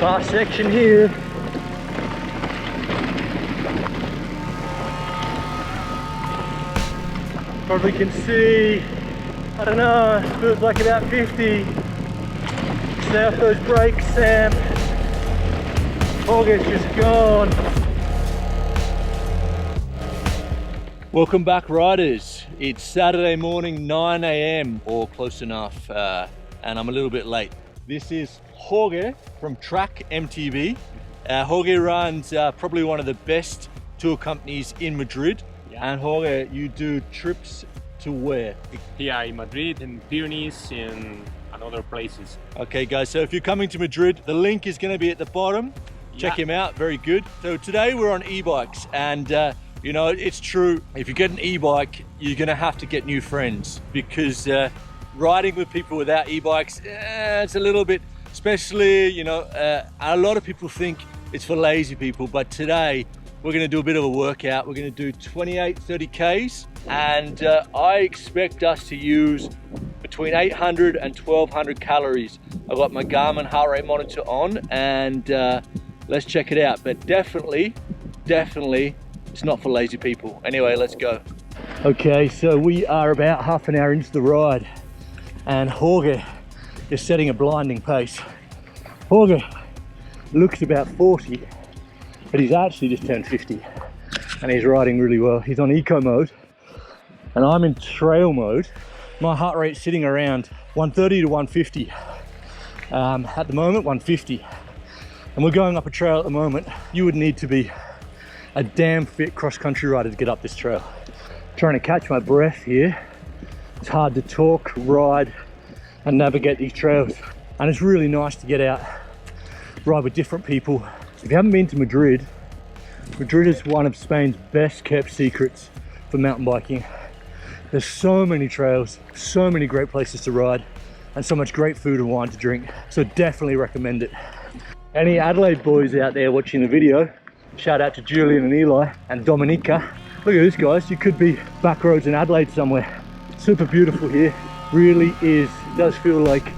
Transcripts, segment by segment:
Last section here. Probably can see, I don't know, feels like about 50. Stay off those brakes, Sam. Jorge's just gone. Welcome back, riders. It's Saturday morning, 9 AM or close enough, and I'm a little bit late. This is Jorge from Track MTB. Jorge runs probably one of the best tour companies in Madrid. Yeah. And Jorge, you do trips to where? Yeah, in Madrid, in Pyrenees, and other places. Okay guys, so if you're coming to Madrid, the link is going to be at the bottom. Check him out, very good. So today we're on e-bikes, and you know, it's true, if you get an e-bike, you're going to have to get new friends, because riding with people without e-bikes, it's a little bit, especially, you know, a lot of people think it's for lazy people, but today we're going to do a bit of a workout. We're going to do 30 Ks, and I expect us to use between 800 and 1200 calories. I've got my Garmin heart rate monitor on, and let's check it out. But definitely, it's not for lazy people. Anyway, let's go. Okay, so we are about half an hour into the ride, and Jorge is setting a blinding pace. Jorge looks about 40, but he's actually just turned 50, and he's riding really well. He's on eco mode, and I'm in trail mode. My heart rate's sitting around 130 to 150. At the moment, 150. And we're going up a trail at the moment. You would need to be a damn fit cross-country rider to get up this trail. Trying to catch my breath here. It's hard to talk, ride, and navigate these trails. And it's really nice to get out, ride with different people. If you haven't been to Madrid, Madrid is one of Spain's best kept secrets for mountain biking. There's so many trails, so many great places to ride, and so much great food and wine to drink. So definitely recommend it. Any Adelaide boys out there watching the video, shout out to Julian and Eli and Dominica. Look at this, guys. You could be back roads in Adelaide somewhere. Super beautiful here. Really is. It does feel like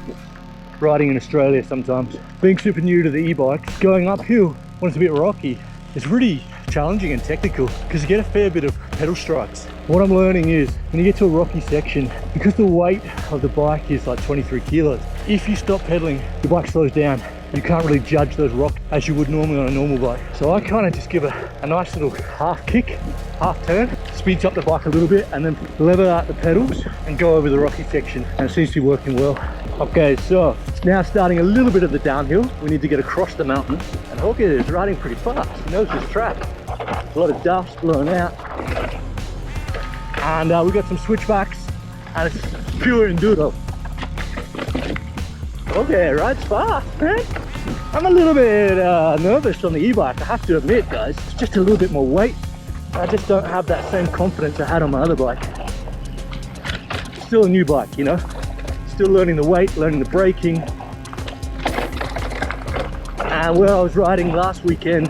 riding in Australia sometimes. Being super new to the e-bikes, going uphill when it's a bit rocky, it's really challenging and technical because you get a fair bit of pedal strikes. What I'm learning is when you get to a rocky section, because the weight of the bike is like 23 kilos, if you stop pedaling, the bike slows down. You can't really judge those rocks as you would normally on a normal bike. So I kind of just give a nice little half kick, half turn, speeds up the bike a little bit, and then lever out the pedals and go over the rocky section, and it seems to be working well. Okay, so it's now starting a little bit of the downhill. We need to get across the mountain, and Jorge is riding pretty fast. He knows his track. A lot of dust blowing out, and we've got some switchbacks, and it's pure enduro. Okay, rides fast, man. I'm a little bit nervous on the e-bike, I have to admit, guys. It's just a little bit more weight. I just don't have that same confidence I had on my other bike. Still a new bike, you know? Still learning the weight, learning the braking. And where I was riding last weekend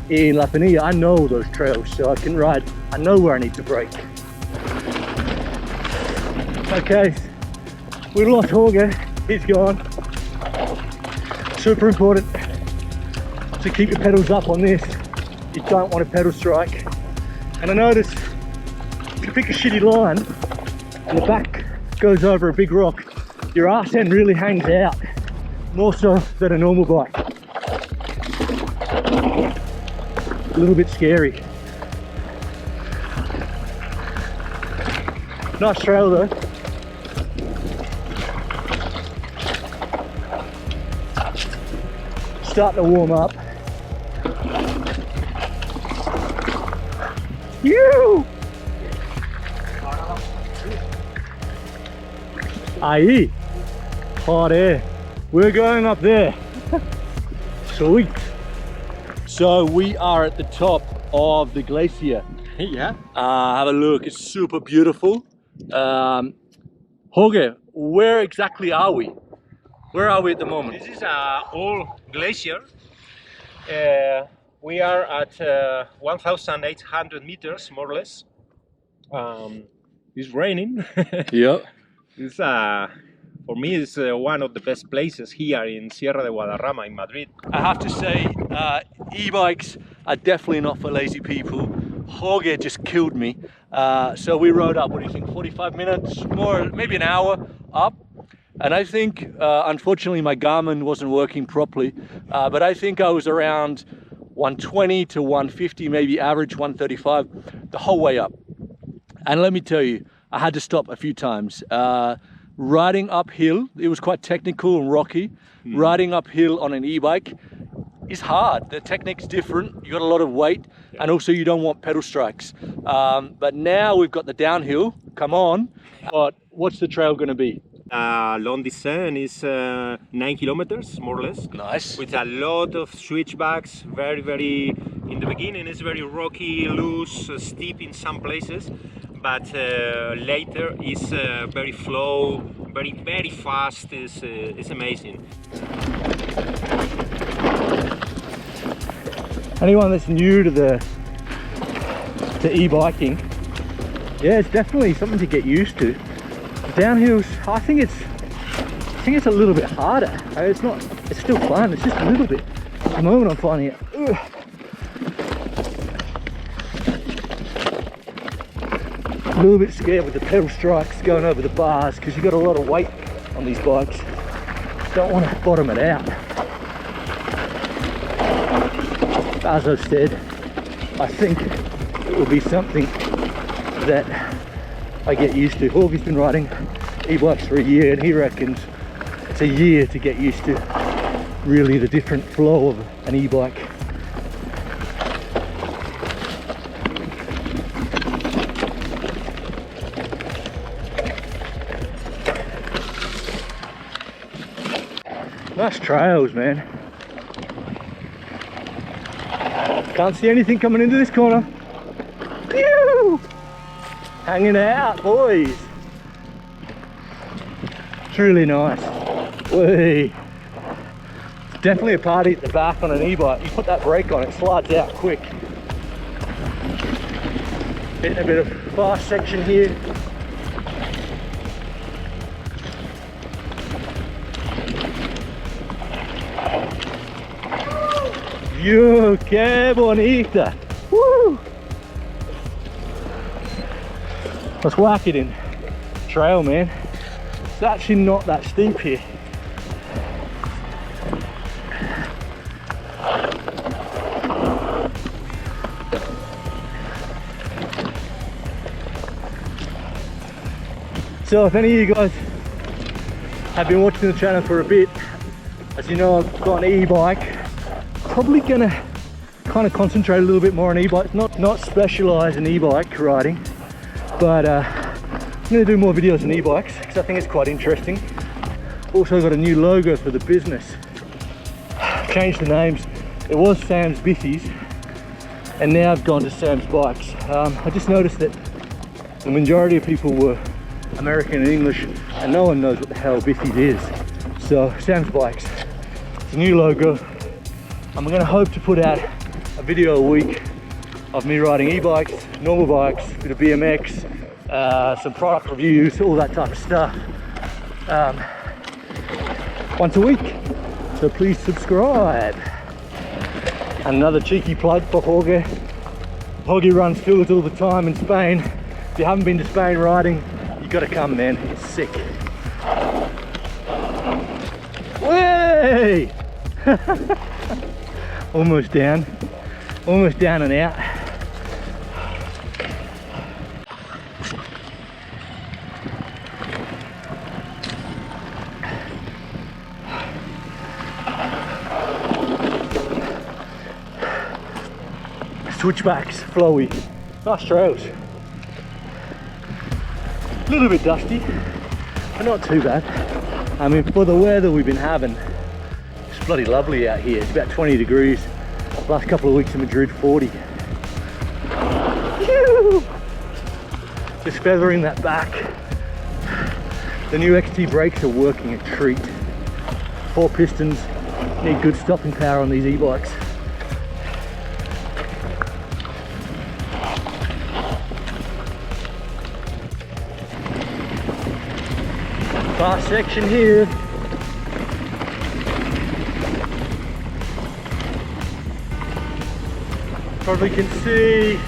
in La Pinilla, I know those trails, so I can ride. I know where I need to brake. Okay, we lost Jorge. He's gone. Super important to keep your pedals up on this. You don't want a pedal strike. And I noticed if you pick a shitty line and the back goes over a big rock, your arse end really hangs out, more so than a normal bike. A little bit scary. Nice trail though. Starting to warm up. You! Ahí. Hot air. We're going up there. Sweet. So we are at the top of the Glacia. Yeah. Have a look. It's super beautiful. Jorge, where exactly are we? Where are we at the moment? This is an old glacier. We are at 1,800 meters, more or less. It's raining. Yeah. It's for For me, it's one of the best places here in Sierra de Guadarrama in Madrid. I have to say, e-bikes are definitely not for lazy people. Jorge just killed me. So we rode up, what do you think, 45 minutes, more, maybe an hour up. And I think, unfortunately, my Garmin wasn't working properly, but I think I was around 120 to 150, maybe average 135 the whole way up. And let me tell you, I had to stop a few times. Riding uphill, it was quite technical and rocky. Riding uphill on an e-bike is hard. The technique's different. You got a lot of weight, and also you don't want pedal strikes. But now we've got the downhill. Come on. But what's the trail going to be? Long descent is 9 kilometers, more or less. Nice. With a lot of switchbacks. Very, in the beginning it's very rocky, loose, steep in some places. But later is very flow, very fast. It's amazing. Anyone that's new to e-biking, yeah, it's definitely something to get used to. The downhills, I think it's a little bit harder. It's still fun. It's just a little bit. At the moment, I'm finding it. A little bit scared with the pedal strikes going over the bars because you've got a lot of weight on these bikes. Don't want to bottom it out. As I've said, I think it will be something that I get used to. Jorge's been riding e-bikes for a year and he reckons it's a year to get used to really the different flow of an e-bike. Nice trails, man. Can't see anything coming into this corner. Pew! Hanging out, boys. It's really nice. Whee! Definitely a party at the back on an e-bike. You put that brake on, it slides out quick. Hitting a bit of fast section here. Yo, que bonita! Woo! Let's whack it in. Trail, man. It's actually not that steep here. So if any of you guys have been watching the channel for a bit, as you know, I've got an e-bike. Probably gonna kind of concentrate a little bit more on e-bikes, not specialize in e-bike riding, but I'm gonna do more videos on e-bikes because I think it's quite interesting. Also got a new logo for the business. Changed the names. It was Sam's Biffies and now I've gone to Sam's Bikes. I just noticed that the majority of people were American and English and no one knows what the hell Biffies is. So Sam's Bikes, it's a new logo. I'm gonna hope to put out a video a week of me riding e-bikes, normal bikes, a bit of BMX, some product reviews, all that type of stuff, once a week. So please subscribe. And another cheeky plug for Jorge. Jorge runs tours all the time in Spain. If you haven't been to Spain riding, you gotta come, man. It's sick. Way! Almost down and out. Switchbacks, flowy, nice trails. A little bit dusty, but not too bad. I mean, for the weather we've been having, it's bloody lovely out here. It's about 20 degrees. Last couple of weeks in Madrid, 40. Phew! Just feathering that back. The new XT brakes are working a treat. 4 pistons, need good stopping power on these e-bikes. Fast section here. Probably can see,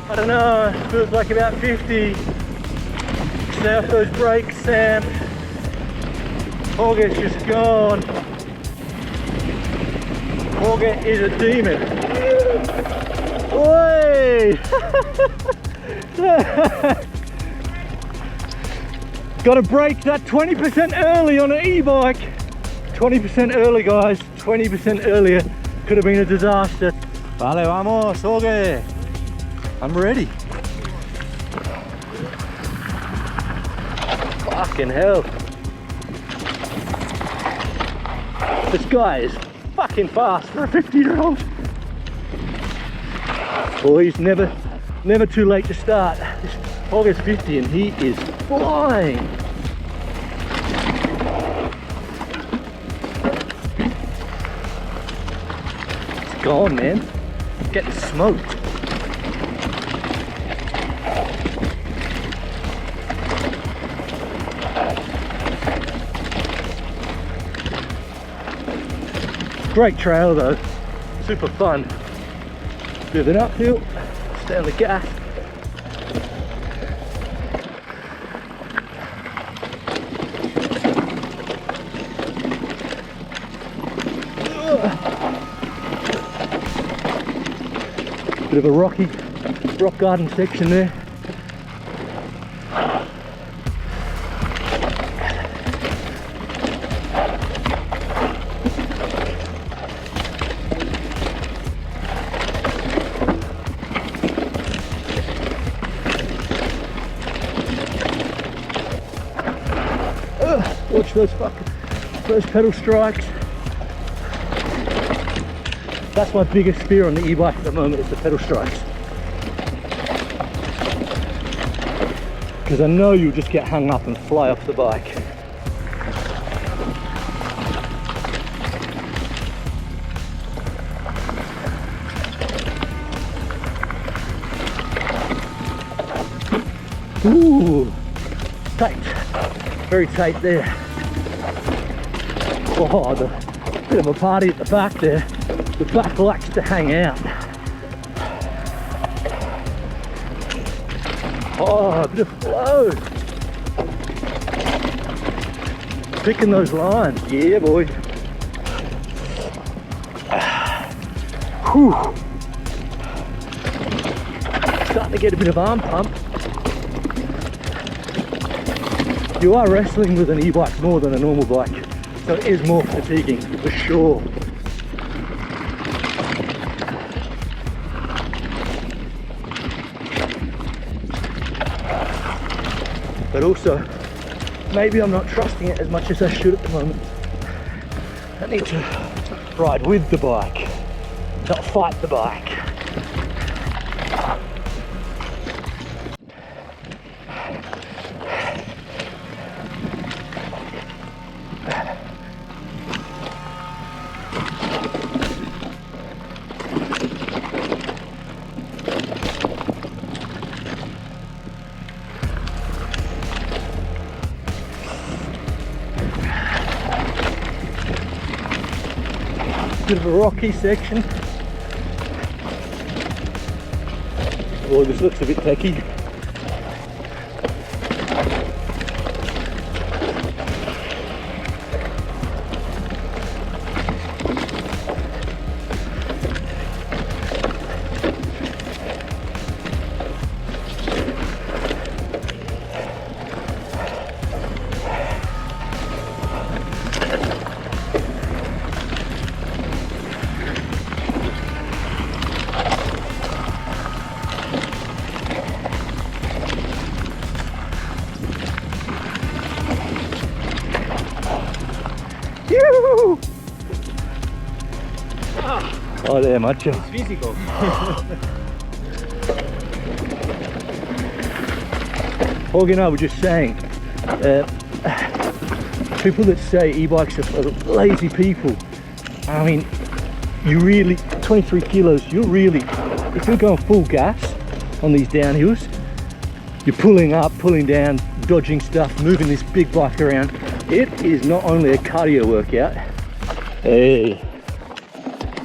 I don't know, feels like about 50. Stay off those brakes, Sam. Jorge's just gone. Jorge is a demon. Oi! Got to brake that 20% early on an e-bike. 20% early, guys. 20% earlier could have been a disaster. Vale, vamos, Jorge. I'm ready. Fucking hell. This guy is fucking fast for a 50-year-old. Boys, never too late to start. This Jorge's 50 and he is flying. It's gone, man. Getting smoked. Great trail though, super fun. Bit of an uphill, stay on the gas. Bit of a rocky rock garden section there. Watch those pedal strikes. That's my biggest fear on the e-bike at the moment, is the pedal strikes. Because I know you'll just get hung up and fly off the bike. Ooh, tight, very tight there. Oh, the bit of a party at the back there. The back likes to hang out. Oh, a bit of flow. Picking those lines, yeah, boy. Whew. Starting to get a bit of arm pump. You are wrestling with an e-bike more than a normal bike, so it is more fatiguing for sure. But also, maybe I'm not trusting it as much as I should at the moment. I need to ride with the bike, not fight the bike. Bit of a rocky section. Oh, this looks a bit techy. Oh, there, macho. It's physical. Jorge and I were just saying, people that say e-bikes are for lazy people, I mean, you really, 23 kilos, you're really, if you're going full gas on these downhills, you're pulling up, pulling down, dodging stuff, moving this big bike around, It is not only a cardio workout. Hey.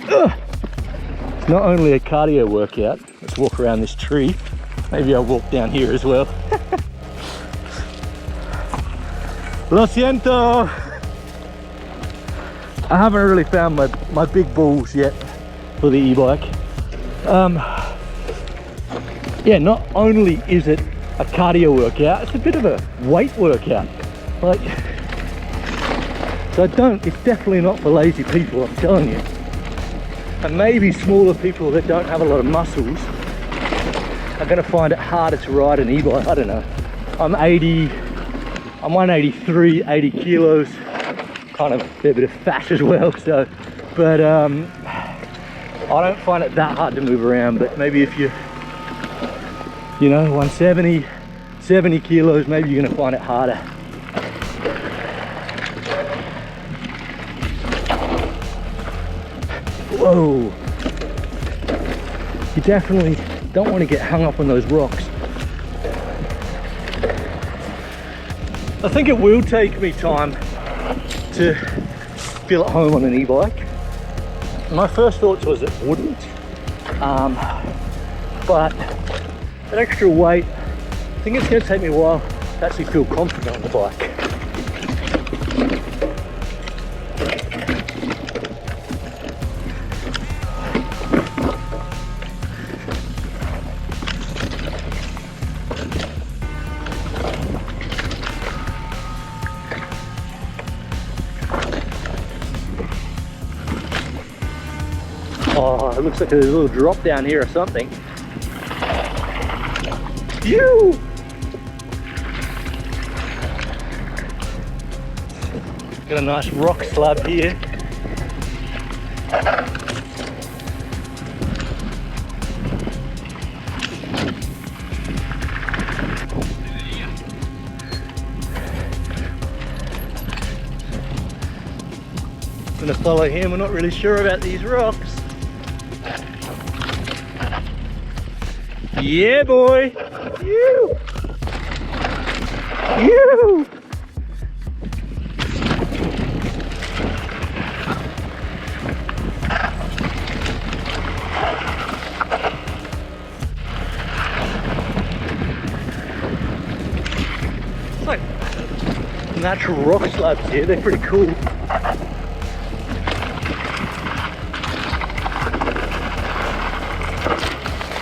It's not only a cardio workout. Let's walk around this tree. Maybe I'll walk down here as well. Lo siento. I haven't really found my big balls yet for the e-bike. Yeah, not only is it a cardio workout, it's a bit of a weight workout. Like, so it's definitely not for lazy people, I'm telling you. And maybe smaller people that don't have a lot of muscles are gonna find it harder to ride an e-bike. I don't know. I'm 183, 80 kilos, kind of a fair bit of fat as well, so, but I don't find it that hard to move around. But maybe if you know, 170, 70 kilos, maybe you're gonna find it harder. Whoa! You definitely don't want to get hung up on those rocks. I think it will take me time to feel at home on an e-bike. My first thoughts was it wouldn't, but that extra weight, I think it's going to take me a while to actually feel confident on the bike. Oh, it looks like there's a little drop down here or something. Phew! Got a nice rock slab here. I'm gonna follow him. We're not really sure about these rocks. Yeah, boy. You. It's like natural rock slabs here. They're pretty cool.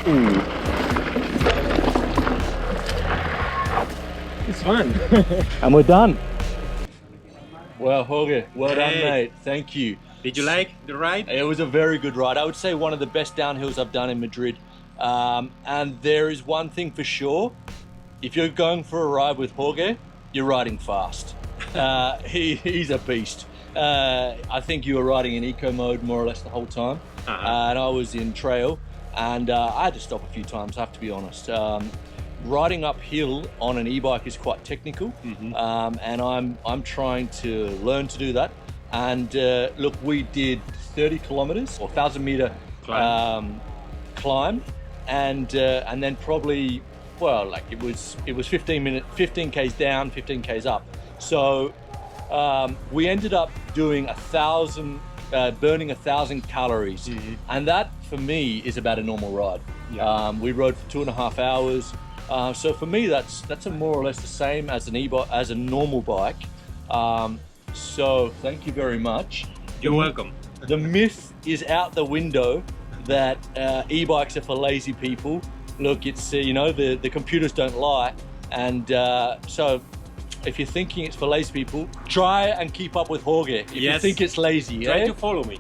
Ooh. It's fun. And we're done. Well, Jorge, well done, mate. Thank you. Did you like the ride? It was a very good ride. I would say one of the best downhills I've done in Madrid. And there is one thing for sure. If you're going for a ride with Jorge, you're riding fast. He's a beast. I think you were riding in eco mode more or less the whole time. And I was in trail. And I had to stop a few times, I have to be honest. Riding uphill on an e-bike is quite technical, and I'm trying to learn to do that. And look, we did 30 kilometers or 1,000 meter climb, and then probably, well, like it was 15 Ks down, 15 Ks up. So we ended up doing 1,000. Burning 1,000 calories, and that for me is about a normal ride. We rode for 2.5 hours, so for me that's a more or less the same as an e-bike, as a normal bike. So thank you very much. You're welcome. The myth is out the window that e-bikes are for lazy people. Look, it's you know, the computers don't lie, and so if you're thinking it's for lazy people, try and keep up with Jorge. If you think it's lazy, try to follow me.